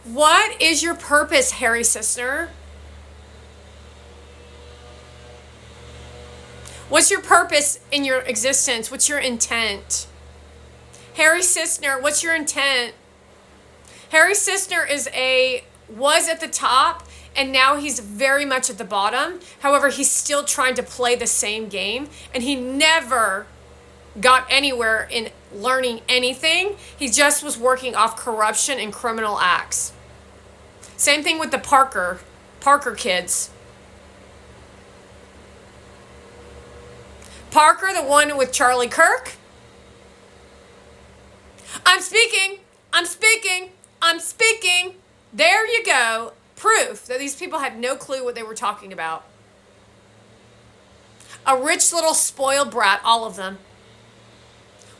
What is your purpose, Harry Sisner? What's your purpose in your existence? What's your intent? Harry Sisner, what's your intent? Harry Sisner was at the top and now he's very much at the bottom. However, he's still trying to play the same game and he never got anywhere in learning anything. He just was working off corruption and criminal acts. Same thing with the Parker kids. Parker, the one with Charlie Kirk. I'm speaking. I'm speaking. I'm speaking. There you go. Proof that these people had no clue what they were talking about. A rich little spoiled brat, all of them.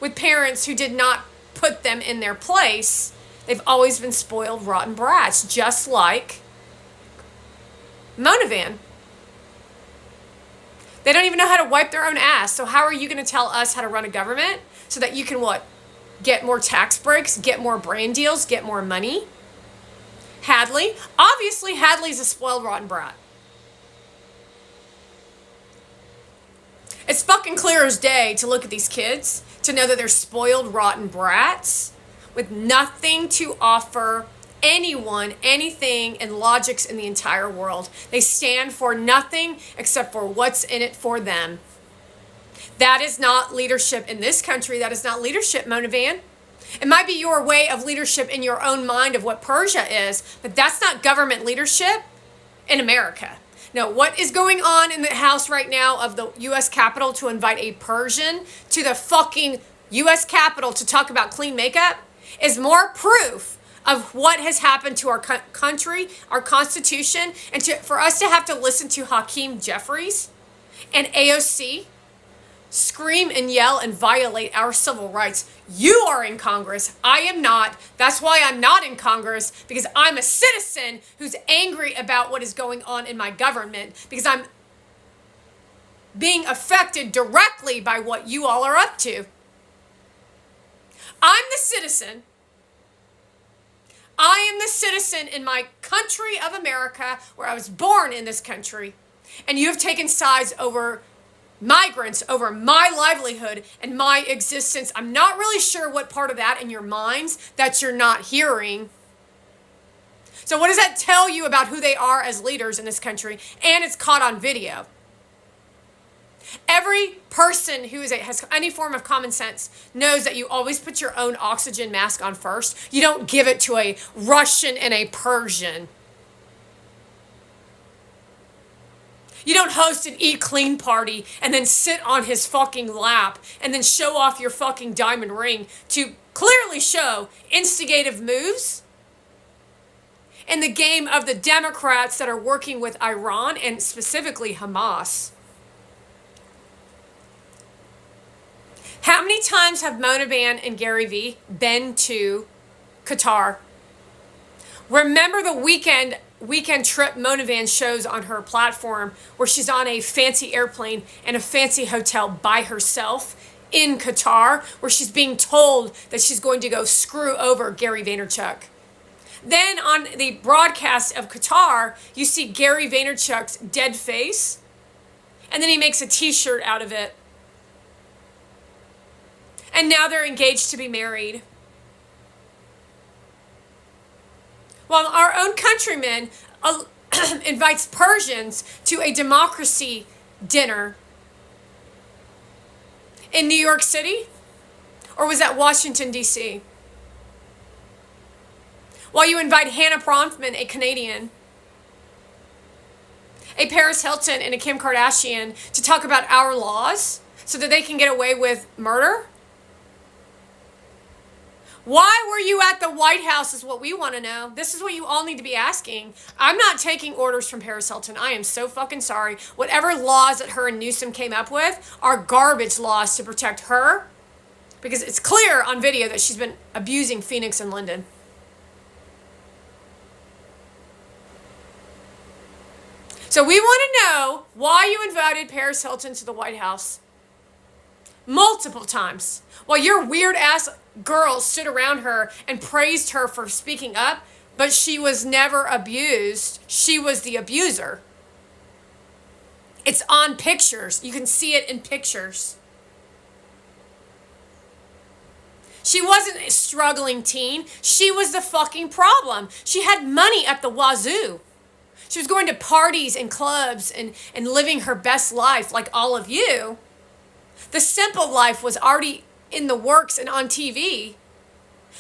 With parents who did not put them in their place. They've always been spoiled, rotten brats, just like Monavan. They don't even know how to wipe their own ass. So how are you going to tell us how to run a government so that you can what? Get more tax breaks, get more brand deals, get more money? Hadley. Obviously, Hadley's a spoiled, rotten brat. It's fucking clear as day to look at these kids, to know that they're spoiled, rotten brats with nothing to offer anyone, anything, and logics in the entire world. They stand for nothing except for what's in it for them. That is not leadership in this country. That is not leadership, Monavan. It might be your way of leadership in your own mind of what Persia is, but that's not government leadership in America. No, what is going on in the House right now of the U.S. Capitol to invite a Persian to the fucking U.S. Capitol to talk about clean makeup is more proof of what has happened to our country, our Constitution, and for us to have to listen to Hakeem Jeffries and AOC scream and yell and violate our civil rights. You are in Congress. I am not. That's why I'm not in Congress, because I'm a citizen who's angry about what is going on in my government, because I'm being affected directly by what you all are up to. I'm the citizen. I am the citizen in my country of America, where I was born in this country, and you have taken sides over migrants, over my livelihood and my existence. I'm not really sure what part of that in your minds that you're not hearing. So what does that tell you about who they are as leaders in this country? And it's caught on video. Every person who has any form of common sense knows that you always put your own oxygen mask on first. You don't give it to a Russian and a Persian. You don't host an eat clean party and then sit on his fucking lap and then show off your fucking diamond ring to clearly show instigative moves in the game of the Democrats that are working with Iran and specifically Hamas. How many times have Monavan and Gary Vee been to Qatar? Remember the weekend trip Monavan shows on her platform where she's on a fancy airplane in a fancy hotel by herself in Qatar, where she's being told that she's going to go screw over Gary Vaynerchuk. Then on the broadcast of Qatar, you see Gary Vaynerchuk's dead face, and then he makes a t-shirt out of it. And now they're engaged to be married. While our own countryman invites Persians to a democracy dinner in New York City, or was that Washington, D.C.? While you invite Hannah Bronfman, a Canadian, a Paris Hilton, and a Kim Kardashian to talk about our laws so that they can get away with murder? Why were you at the White House is what we want to know. This is what you all need to be asking. I'm not taking orders from Paris Hilton. I am so fucking sorry. Whatever laws that her and Newsom came up with are garbage laws to protect her, because it's clear on video that she's been abusing Phoenix and Linden. So we want to know why you invited Paris Hilton to the White House multiple times while your weird ass girls stood around her and praised her for speaking up. but she was never abused. She was the abuser. It's on pictures. You can see it in pictures. She wasn't a struggling teen. She was the fucking problem. She had money at the wazoo. She was going to parties and clubs and living her best life like all of you. The simple life was already in the works and on TV.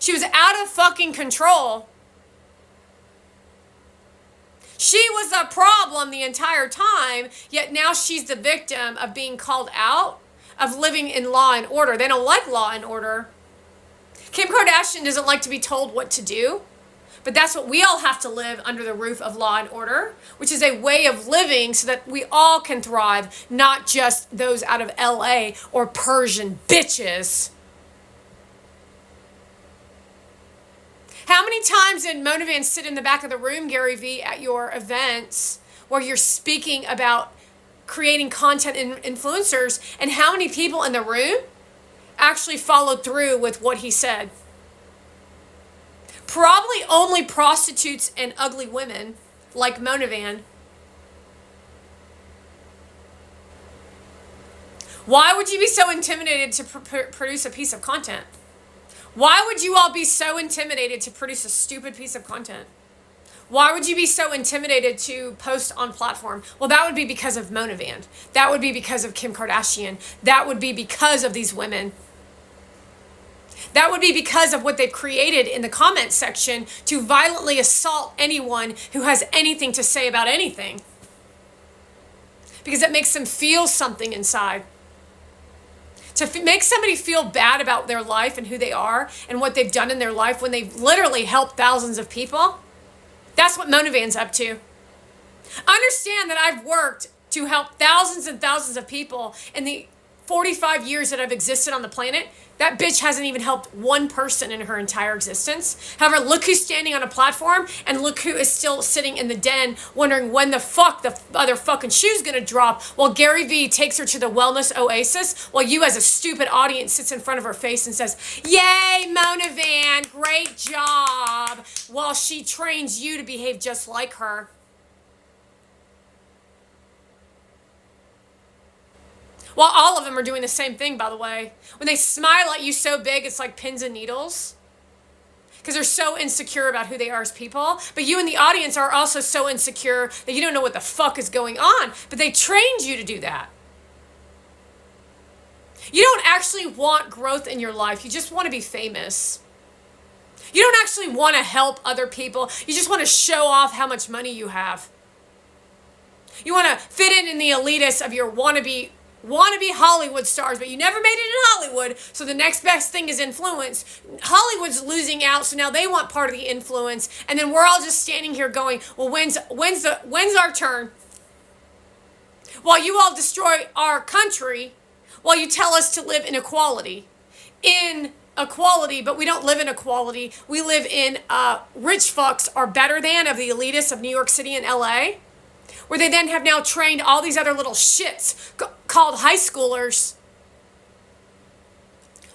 She was out of fucking control. She was the problem the entire time, yet now she's the victim of being called out, of living in law and order. They don't like law and order. Kim Kardashian doesn't like to be told what to do, but that's what we all have to live under the roof of law and order, which is a way of living so that we all can thrive, not just those out of LA or Persian bitches. How many times did Mona Van sit in the back of the room, Gary Vee, at your events where you're speaking about creating content influencers, and how many people in the room actually followed through with what he said? Probably only prostitutes and ugly women like Mona Van. Why would you be so intimidated to produce a piece of content? Why would you all be so intimidated to produce a stupid piece of content? Why would you be so intimidated to post on platform? Well, that would be because of Mona Van. That would be because of Kim Kardashian. That would be because of these women. That would be because of what they've created in the comment section to violently assault anyone who has anything to say about anything. Because it makes them feel something inside. To make somebody feel bad about their life and who they are and what they've done in their life when they've literally helped thousands of people, that's what Mona Van's up to. Understand that I've worked to help thousands and thousands of people in the 45 years that I've existed on the planet. That bitch hasn't even helped one person in her entire existence. However, look who's standing on a platform, and look who is still sitting in the den wondering when the fuck the other fucking shoe's gonna drop, while Gary Vee takes her to the wellness oasis, while you as a stupid audience sits in front of her face and says, "Yay, Mona Van, great job," while she trains you to behave just like her. Well, all of them are doing the same thing, by the way. When they smile at you so big, it's like pins and needles. Because they're so insecure about who they are as people. But you in the audience are also so insecure that you don't know what the fuck is going on. But they trained you to do that. You don't actually want growth in your life. You just want to be famous. You don't actually want to help other people. You just want to show off how much money you have. You want to fit in the elitists of your wannabe Hollywood stars, but you never made it in Hollywood, so the next best thing is influence. Hollywood's losing out, so now they want part of the influence, and then we're all just standing here going, well, when's our turn? While you all destroy our country, while you tell us to live in equality, but we don't live in equality. We live in rich fucks are better than of the elitists of New York City and LA, where they then have now trained all these other little shits called high schoolers.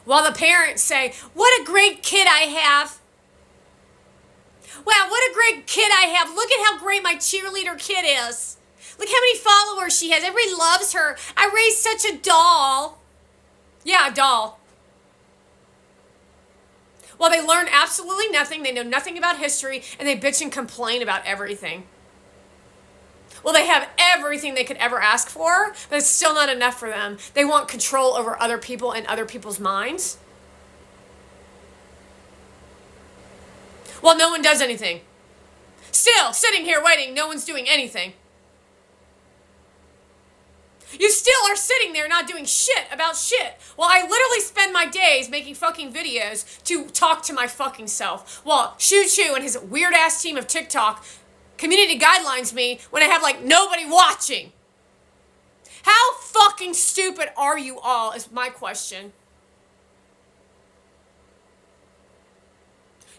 While the parents say, "What a great kid I have. Wow, what a great kid I have. Look at how great my cheerleader kid is. Look how many followers she has. Everybody loves her. I raised such a doll." Yeah, a doll. Well, they learn absolutely nothing. They know nothing about history, and they bitch and complain about everything. Well, they have everything they could ever ask for, but it's still not enough for them. They want control over other people and other people's minds. Well, no one does anything. Still, sitting here waiting, no one's doing anything. You still are sitting there not doing shit about shit. Well, I literally spend my days making fucking videos to talk to my fucking self. While Shoo Choo and his weird ass team of TikTok community guidelines me when I have like nobody watching. How fucking stupid are you all is my question.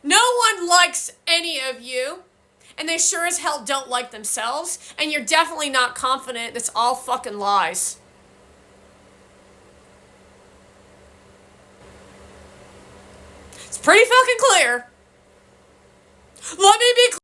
No one likes any of you, and they sure as hell don't like themselves, and you're definitely not confident. It's all fucking lies. It's pretty fucking clear. Let me be